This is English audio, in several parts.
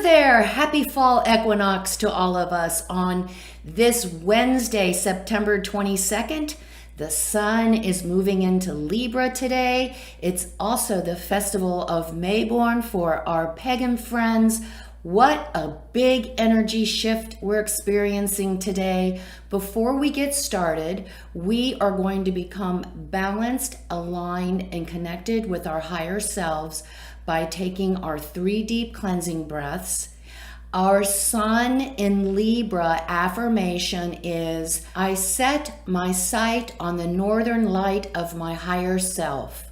Hello there. Happy fall equinox to all of us on this Wednesday, September 22nd. The sun is moving into Libra today. It's also the festival of Mayborn for our pagan friends. What a big energy shift we're experiencing today. Before we get started, we are going to become balanced, aligned, and connected with our higher selves by taking our 3 deep cleansing breaths. Our sun in Libra affirmation is, I set my sight on the northern light of my higher self.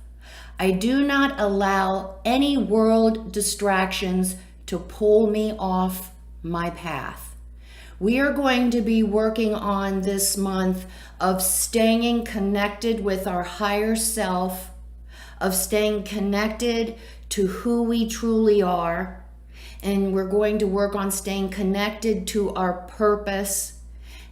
I do not allow any world distractions to pull me off my path. We are going to be working on this month of staying connected with our higher self, of staying connected to who we truly are. And we're going to work on staying connected to our purpose.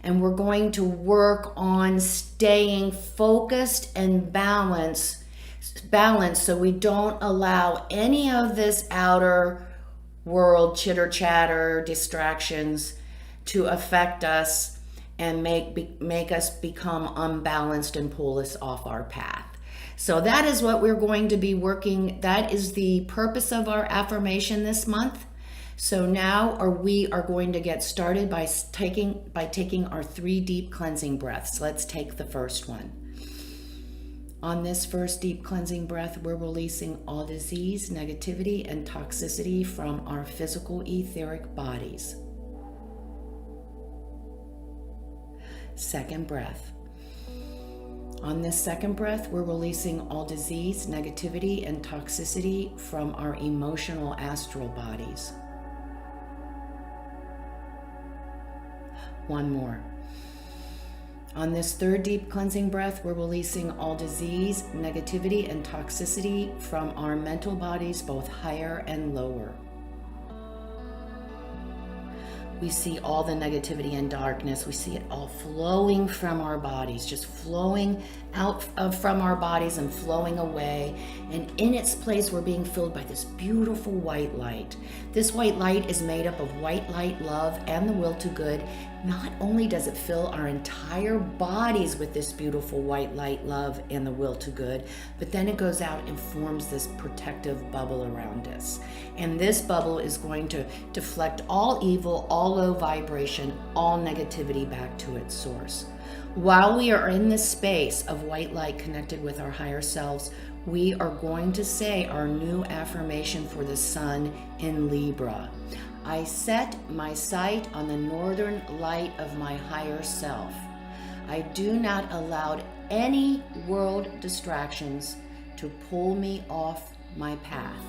And we're going to work on staying focused and balanced so we don't allow any of this outer world chitter chatter distractions to affect us and make us become unbalanced and pull us off our path. So that is what we're going to be working. That is the purpose of our affirmation this month. So now we are going to get started by taking our 3 deep cleansing breaths. Let's take the first one. On this first deep cleansing breath, we're releasing all disease, negativity, and toxicity from our physical etheric bodies. Second breath. On this second breath, we're releasing all disease, negativity, and toxicity from our emotional astral bodies. One more. On this third deep cleansing breath, we're releasing all disease, negativity, and toxicity from our mental bodies, both higher and lower. We see all the negativity and darkness. We see it all flowing from our bodies, just flowing out from our bodies and flowing away. And in its place, we're being filled by this beautiful white light. This white light is made up of white light, love, and the will to good. Not only does it fill our entire bodies with this beautiful white light, love, and the will to good, but then it goes out and forms this protective bubble around us. And this bubble is going to deflect all evil, all low vibration, all negativity back to its source. While we are in this space of white light connected with our higher selves, we are going to say our new affirmation for the sun in Libra. I set my sight on the northern light of my higher self. I do not allow any world distractions to pull me off my path.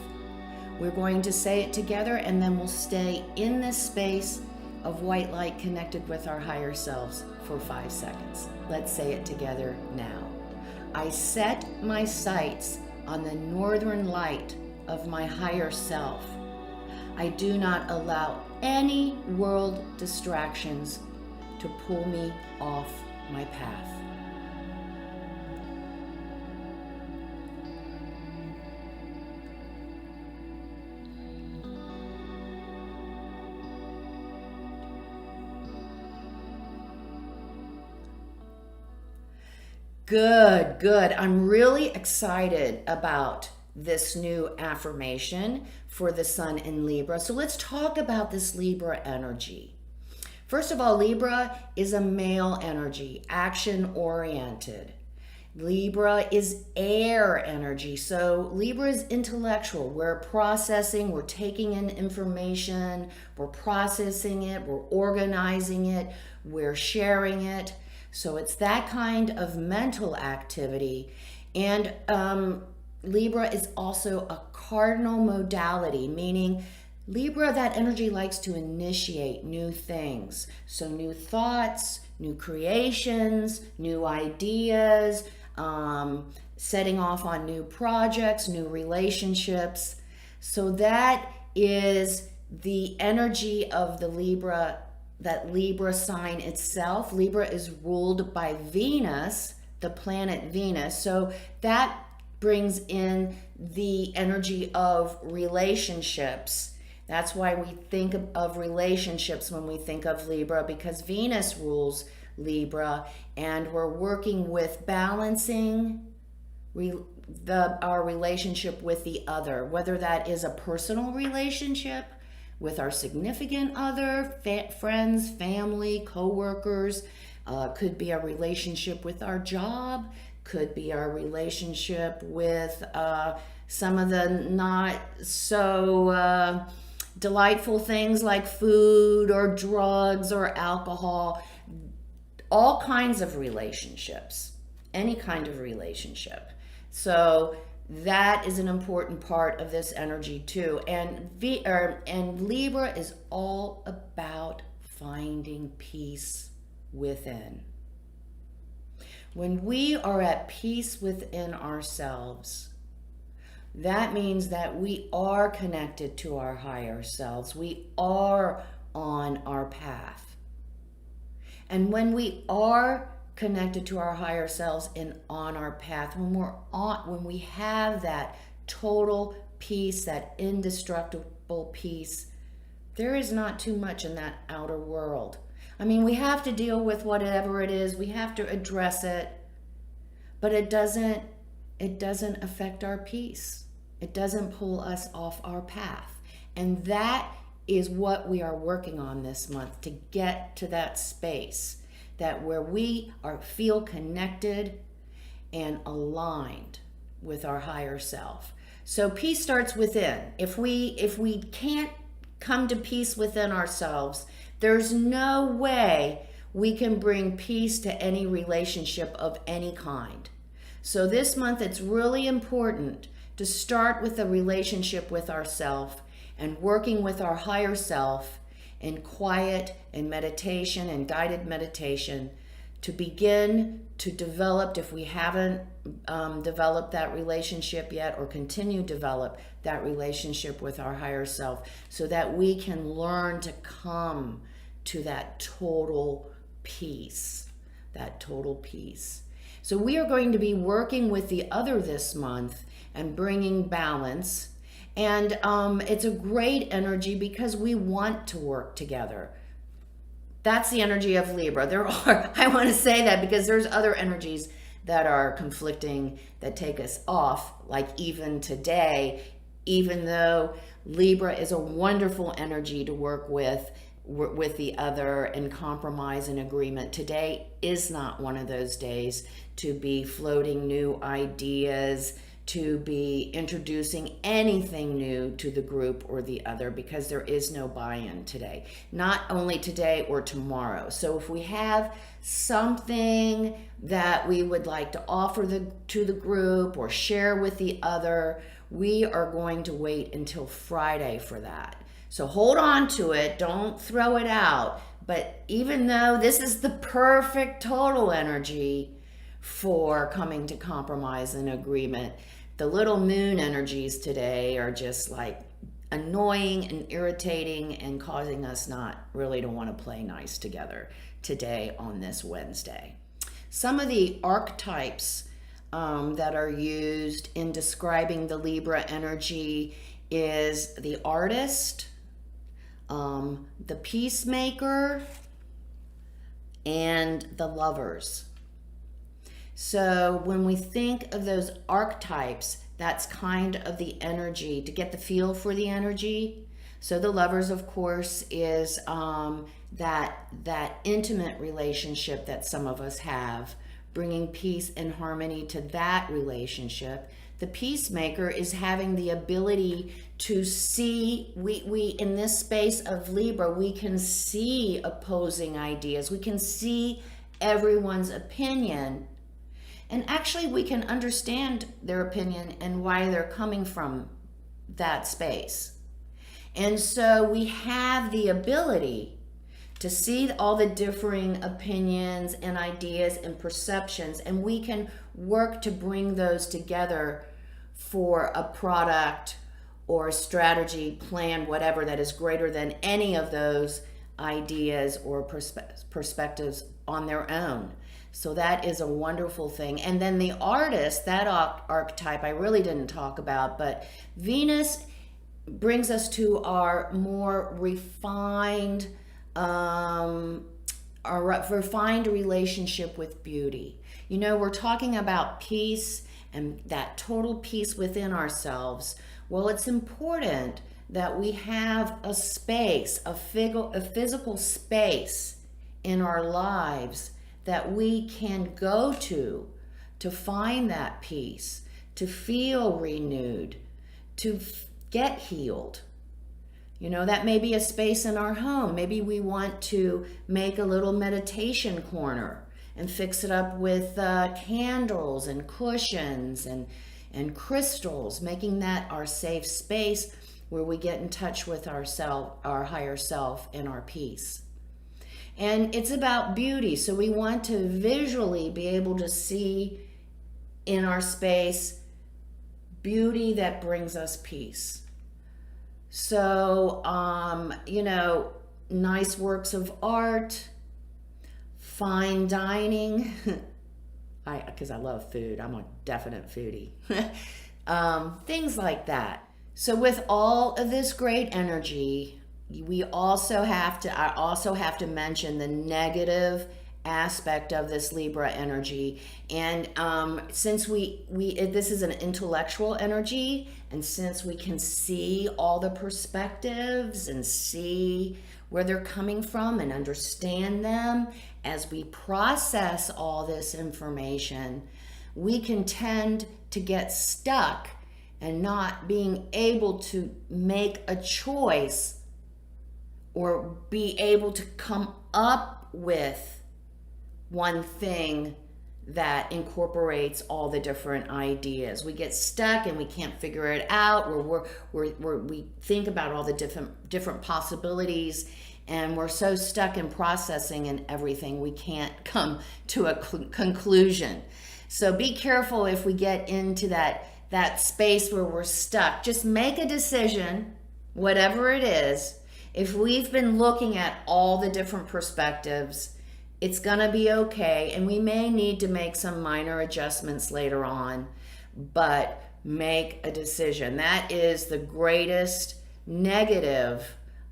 We're going to say it together, and then we'll stay in this space of white light connected with our higher selves for 5 seconds. Let's say it together now. I set my sights on the northern light of my higher self. I do not allow any world distractions to pull me off my path. Good. I'm really excited about this new affirmation for the sun in Libra. So let's talk about this Libra energy. First of all, Libra is a male energy, action-oriented. Libra is air energy. So Libra is intellectual. We're processing, we're taking in information, we're processing it, we're organizing it, we're sharing it. So it's that kind of mental activity. And Libra is also a cardinal modality, meaning Libra, that energy likes to initiate new things. So new thoughts, new creations, new ideas, setting off on new projects, new relationships. So that is the energy of the Libra, that Libra sign itself. Libra is ruled by Venus, the planet Venus. So that brings in the energy of relationships That's why we think of relationships when we think of Libra, because Venus rules Libra, and we're working with balancing our relationship with the other, whether that is a personal relationship with our significant other, friends, family, co-workers, could be a relationship with our job, could be our relationship with some of the not so delightful things like food or drugs or alcohol, all kinds of relationships, any kind of relationship. So that is an important part of this energy too. And Libra is all about finding peace within. When we are at peace within ourselves, that means that we are connected to our higher selves. We are on our path. And when we are connected to our higher selves and on our path, when we have that total peace, that indestructible peace, there is not too much in that outer world. I mean, we have to deal with whatever it is, we have to address it, but it doesn't affect our peace. It doesn't pull us off our path. And that is what we are working on this month, to get to that space, that where we feel connected and aligned with our higher self. So peace starts within. If we can't come to peace within ourselves, there's no way we can bring peace to any relationship of any kind. So this month, it's really important to start with a relationship with ourself and working with our higher self in quiet and meditation and guided meditation to begin to develop, if we haven't developed that relationship yet, or continue to develop that relationship with our higher self, so that we can learn to come to that total peace, So we are going to be working with the other this month and bringing balance. And it's a great energy because we want to work together. That's the energy of Libra. I want to say that because there's other energies that are conflicting that take us off, like even today, even though Libra is a wonderful energy to work with the other and compromise and agreement. Today is not one of those days to be floating new ideas, to be introducing anything new to the group or the other, because there is no buy-in today, not only today or tomorrow. So if we have something that we would like to offer to the group or share with the other, we are going to wait until Friday for that. So hold on to it, don't throw it out. But even though this is the perfect total energy for coming to compromise and agreement, the little moon energies today are just like annoying and irritating and causing us not really to want to play nice together today on this Wednesday. Some of the archetypes that are used in describing the Libra energy is the artist, the peacemaker, and the lovers. So when we think of those archetypes, that's kind of the energy, to get the feel for the energy. So the lovers, of course, is that intimate relationship that some of us have, bringing peace and harmony to that relationship. The peacemaker is having the ability to see, we in this space of Libra, we can see opposing ideas. We can see everyone's opinion. And actually, we can understand their opinion and why they're coming from that space. And so we have the ability to see all the differing opinions and ideas and perceptions, and we can work to bring those together for a product or a strategy, plan, whatever, that is greater than any of those ideas or perspectives on their own. So that is a wonderful thing. And then the artist, that archetype I really didn't talk about, but Venus brings us to our more refined, relationship with beauty. You know, we're talking about peace and that total peace within ourselves. Well, it's important that we have a space, a physical space in our lives that we can go to find that peace, to feel renewed, to get healed. You know, that may be a space in our home. Maybe we want to make a little meditation corner and fix it up with candles and cushions and crystals, making that our safe space where we get in touch with ourself, our higher self, and our peace. And it's about beauty. So we want to visually be able to see in our space beauty that brings us peace. So, you know, nice works of art, fine dining, because I love food. I'm a definite foodie. Things like that. So with all of this great energy, I also have to mention the negative aspect of this Libra energy. And since this is an intellectual energy, and since we can see all the perspectives and see where they're coming from and understand them, as we process all this information, we can tend to get stuck and not being able to make a choice or be able to come up with one thing that incorporates all the different ideas. We get stuck and we can't figure it out, or we think about all the different possibilities, and we're so stuck in processing and everything, we can't come to a conclusion. So be careful if we get into that space where we're stuck. Just make a decision, whatever it is. If we've been looking at all the different perspectives, it's going to be okay, and we may need to make some minor adjustments later on, but make a decision. That is the greatest negative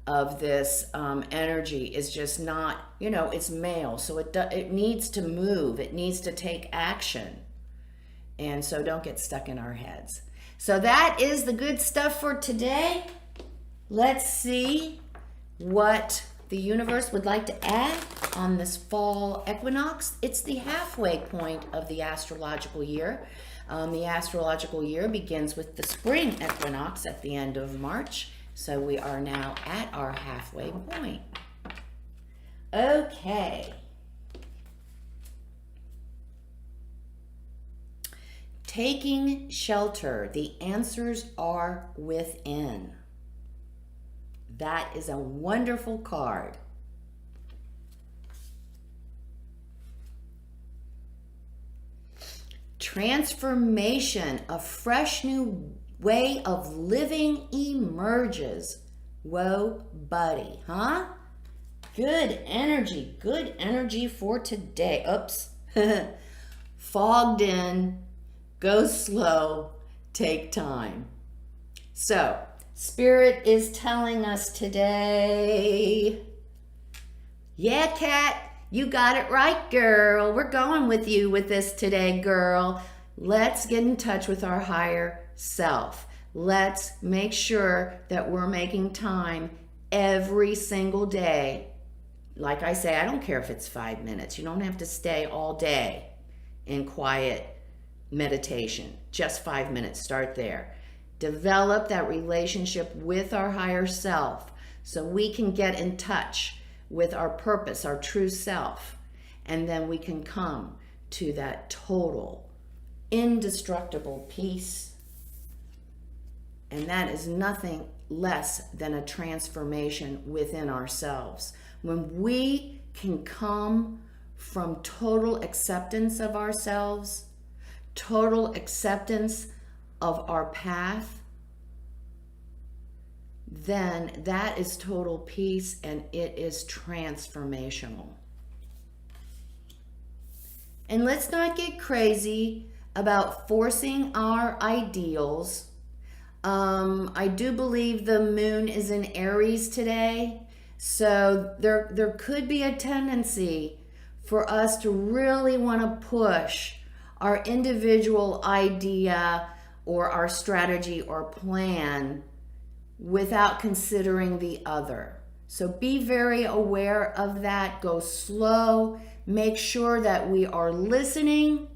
of this energy, is just not, you know, it's male, so it needs to move, it needs to take action, and so don't get stuck in our heads. So that is the good stuff for today. Let's see what the universe would like to add on this fall equinox. It's the halfway point of the astrological year. The astrological year begins with the spring equinox at the end of March. So we are now at our halfway point. Okay. Taking shelter. The answers are within. That is a wonderful card. Transformation, a fresh new way of living emerges. Whoa, buddy, huh? Good energy for today. Oops. Fogged in, go slow, take time. So, Spirit is telling us today, yeah, Kat, you got it right, girl. We're going with you with this today, girl. Let's get in touch with our higher self. Let's make sure that we're making time every single day. Like I say, I don't care if it's 5 minutes. You don't have to stay all day in quiet meditation. Just 5 minutes. Start there. Develop that relationship with our higher self so we can get in touch with our purpose, our true self, and then we can come to that total, indestructible peace. And that is nothing less than a transformation within ourselves. When we can come from total acceptance of ourselves, total acceptance of our path, then that is total peace, and it is transformational. And let's not get crazy about forcing our ideals I do believe the moon is in Aries today. So there could be a tendency for us to really want to push our individual idea or our strategy or plan without considering the other. So be very aware of that. Go slow. Make sure that we are listening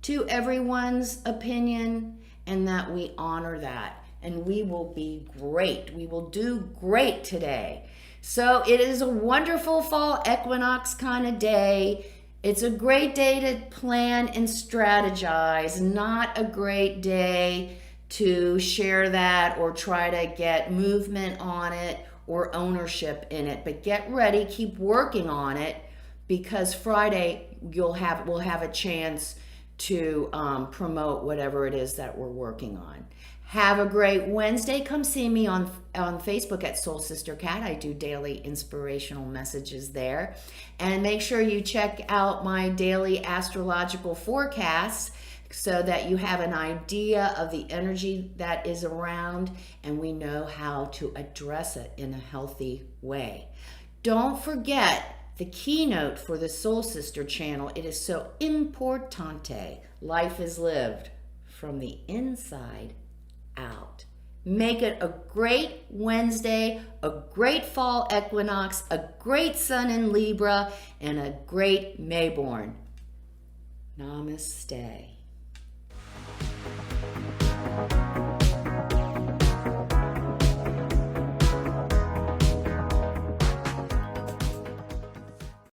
to everyone's opinion and that we honor that. And we will be great. We will do great today. So it is a wonderful fall equinox kind of day. It's a great day to plan and strategize, not a great day to share that or try to get movement on it or ownership in it. But get ready, keep working on it, because Friday we'll have a chance to promote whatever it is that we're working on. Have a great Wednesday. Come see me on Facebook at Soul Sister Cat. I do daily inspirational messages there. And make sure you check out my daily astrological forecasts so that you have an idea of the energy that is around and we know how to address it in a healthy way. Don't forget the keynote for the Soul Sister channel. It is so importante. Life is lived from the inside out. Make it a great Wednesday, a great fall equinox, a great sun in Libra, and a great Mayborn. Namaste.